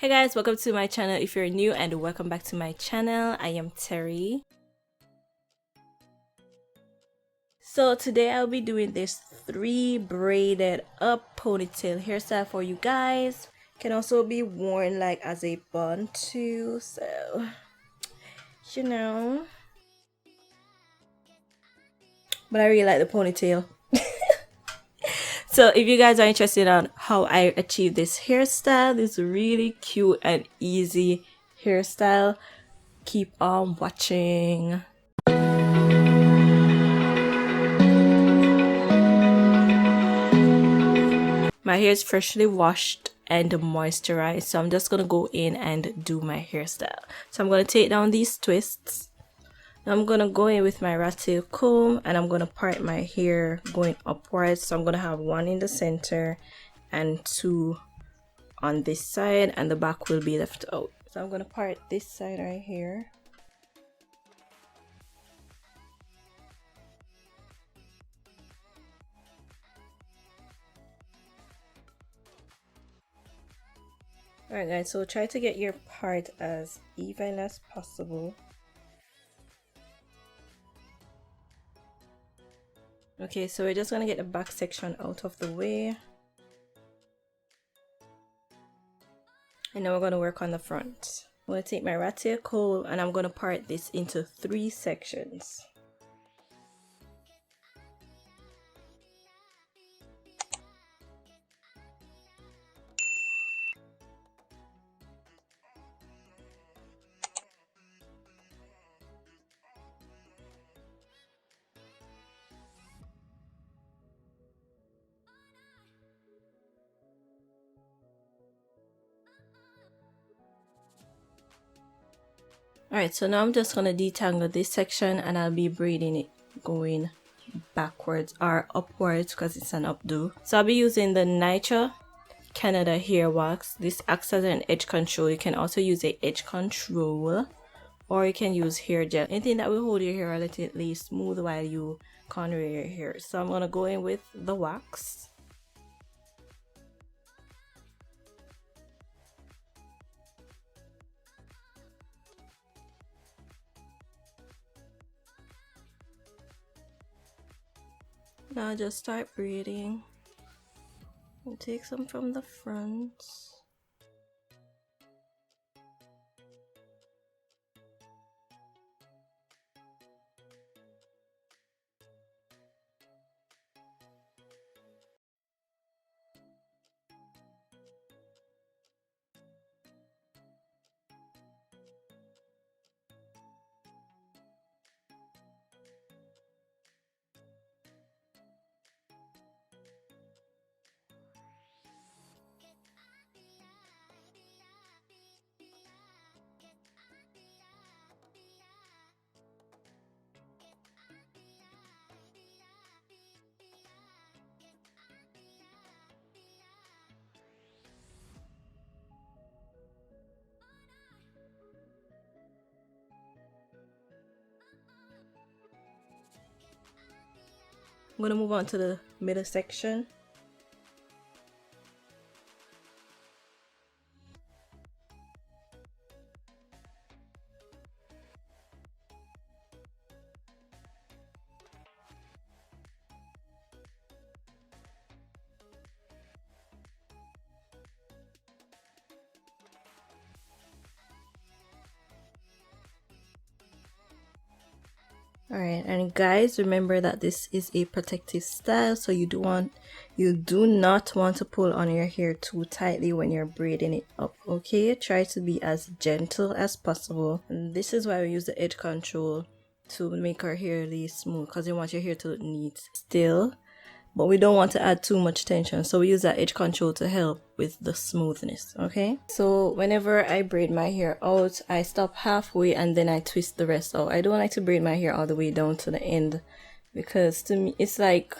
Hey guys, welcome to my channel if you're new, and welcome back to my channel. I am Terry. So today I'll be doing this 3 braided up ponytail hairstyle for you guys. Can also be worn like as a bun too, so you know. But I really like the ponytail. So if you guys are interested on how I achieve this hairstyle, this really cute and easy hairstyle, keep on watching. My hair is freshly washed and moisturized, so I'm just gonna go in and do my hairstyle. So I'm gonna take down these twists. Now I'm gonna go in with my rat tail comb and I'm gonna part my hair going upwards. So I'm gonna have 1 in the center and 2 on this side, and the back will be left out. So I'm gonna part this side right here. Alright guys, so try to get your part as even as possible. Okay, so we're just gonna get the back section out of the way. And now we're gonna work on the front. I'm gonna take my rat tail comb and I'm gonna part this into 3 sections. Alright, so now I'm just going to detangle this section and I'll be braiding it going backwards or upwards because it's an updo. So I'll be using the Nitro Canada hair wax. This acts as an edge control. You can also use a edge control, or you can use hair gel. Anything that will hold your hair relatively smooth while you corner your hair. So I'm going to go in with the wax. Now just start braiding and take some from the front. I'm gonna move on to the middle section. Alright, and guys, remember that this is a protective style, so you do not want to pull on your hair too tightly when you're braiding it up. Okay, try to be as gentle as possible, and this is why we use the edge control to make our hair really smooth, because you want your hair to look neat still, but we don't want to add too much tension, so we use that edge control to help with the smoothness. Okay, so whenever I braid my hair out, I stop halfway and then I twist the rest out. I don't like to braid my hair all the way down to the end, because to me it's like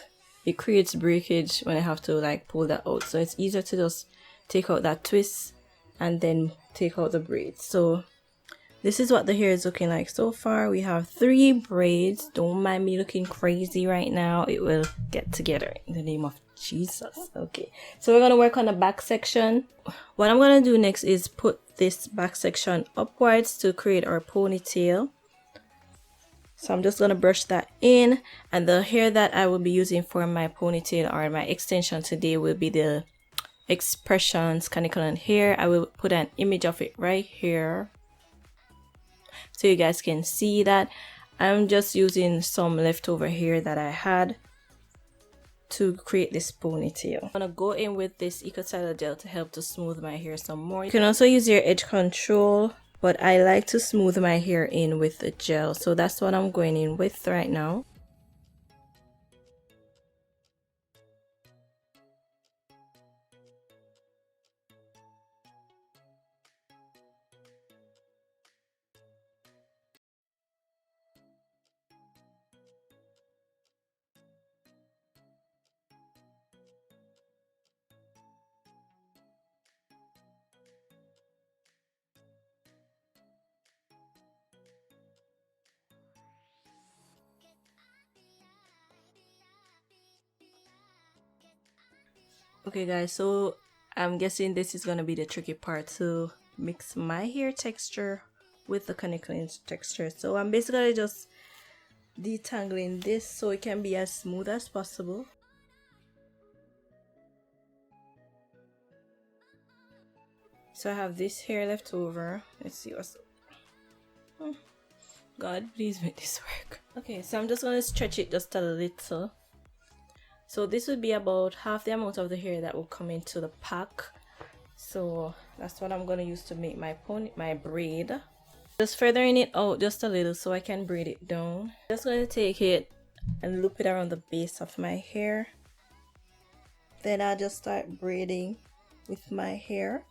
it creates breakage when I have to like pull that out. So it's easier to just take out that twist and then take out the braids. So this is what the hair is looking like so far. We have 3 braids. Don't mind me looking crazy right now. It will get together in the name of Jesus. Okay, so we're gonna work on the back section. What I'm gonna do next is put this back section upwards to create our ponytail. So I'm just gonna brush that in, and the hair that I will be using for my ponytail or my extension today will be the Expressions Caniculum hair. I will put an image of it right here so you guys can see that. I'm just using some leftover hair that I had to create this ponytail. I'm gonna go in with this Eco Styler gel to help to smooth my hair some more. You can also use your edge control, but I like to smooth my hair in with the gel, so that's what I'm going in with right now. Okay guys, so I'm guessing this is gonna be the tricky part, to mix my hair texture with the caniculum texture. So I'm basically just detangling this so it can be as smooth as possible. So I have this hair left over. Let's see what's up. God, please make this work. Okay, so I'm just gonna stretch it just a little. So this would be about half the amount of the hair that will come into the pack. So that's what I'm gonna use to make my braid. Just feathering it out just a little so I can braid it down. Just gonna take it and loop it around the base of my hair. Then I'll just start braiding with my hair.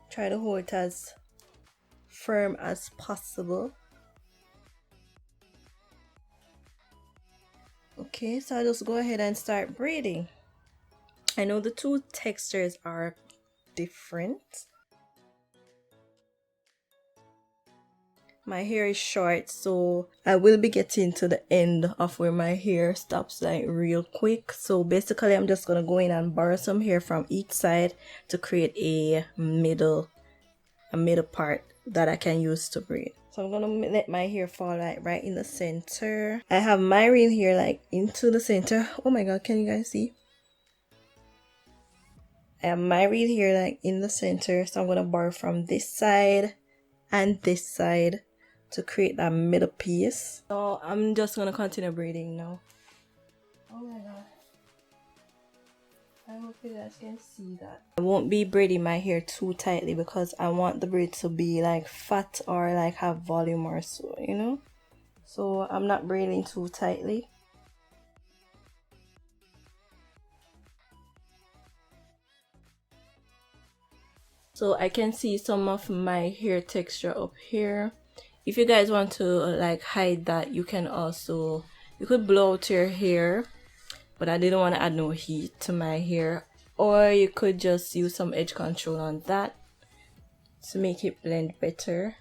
Try to hold it as firm as possible. Okay, so I'll just go ahead and start braiding. I know the two textures are different. My hair is short, so I will be getting to the end of where my hair stops like real quick. So basically I'm just gonna go in and borrow some hair from each side to create a middle part that I can use to braid. So I'm gonna let my hair fall like right in the center. I have my real hair like into the center. Oh my god, can you guys see? I have my real hair like in the center, so I'm gonna borrow from this side and this side to create that middle piece. So I'm just gonna continue braiding now. Oh my god, I hope you guys can see that. I won't be braiding my hair too tightly because I want the braid to be like fat or like have volume or so, you know? So I'm not braiding too tightly. So I can see some of my hair texture up here. If you guys want to like hide that, you can also, you could blow out your hair, but I didn't want to add no heat to my hair. Or you could just use some edge control on that to make it blend better.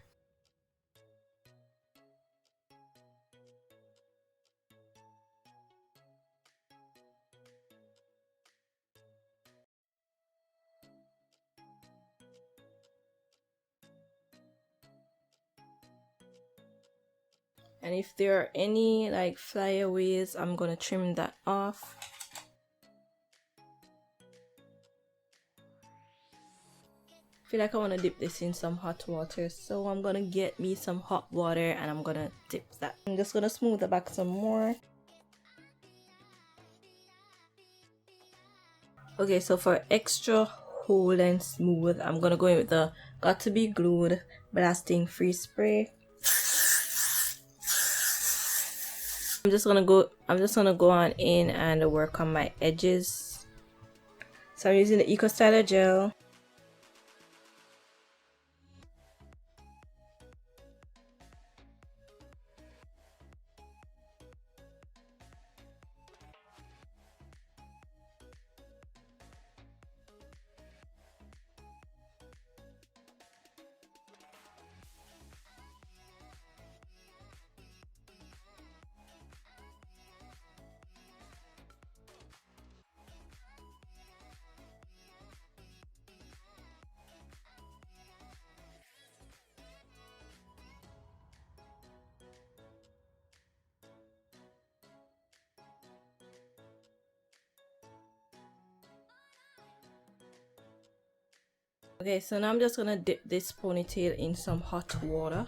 And if there are any like flyaways, I'm gonna trim that off. I feel like I want to dip this in some hot water, so I'm gonna get me some hot water and I'm gonna dip that. I'm just gonna smooth the back some more. Okay, so for extra hold and smooth, I'm gonna go in with the Got to Be Glued Blasting Free Spray. I'm just gonna go on in and work on my edges. So I'm using the Eco Styler gel. Okay, so now I'm just gonna dip this ponytail in some hot water.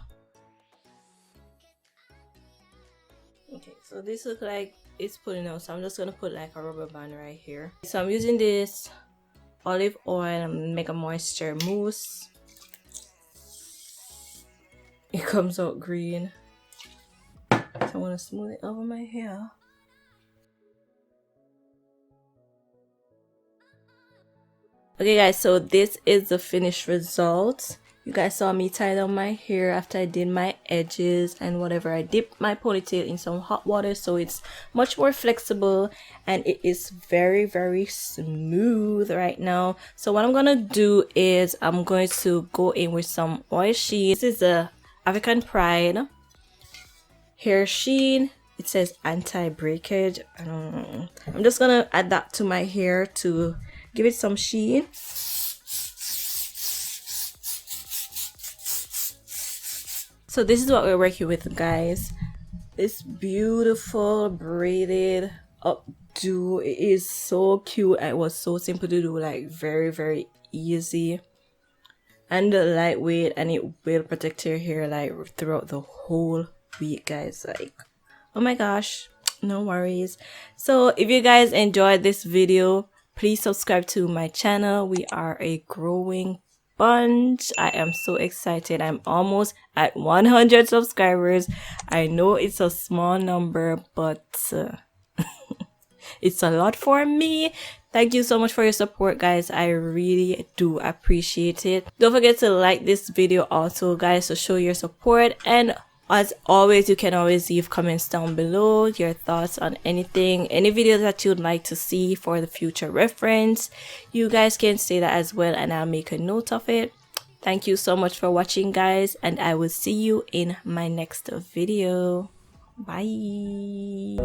Okay, so this looks like it's pulling out, so I'm just gonna put like a rubber band right here. So I'm using this olive oil and Mega Moisture mousse. It comes out green, so I want to smooth it over my hair. Okay guys, so this is the finished result. You guys saw me tie down my hair after I did my edges and whatever. I dipped my ponytail in some hot water so it's much more flexible and it is very, very smooth right now. So what I'm gonna do is I'm going to go in with some oil sheen. This is the African Pride hair sheen. It says anti-breakage. I'm just gonna add that to my hair to give it some sheen. So this is what we're working with, guys. This beautiful braided updo. It is so cute. It was so simple to do, like very, very easy and lightweight, and it will protect your hair like throughout the whole week, guys. Like, oh my gosh, no worries. So if you guys enjoyed this video, please subscribe to my channel. We are a growing bunch. I am so excited. I'm almost at 100 subscribers. I know it's a small number, but it's a lot for me. Thank you so much for your support, guys. I really do appreciate it. Don't forget to like this video also, guys, to show your support. And as always, you can always leave comments down below, your thoughts on anything, any videos that you'd like to see for the future reference. You guys can say that as well, and I'll make a note of it. Thank you so much for watching, guys, and I will see you in my next video. Bye.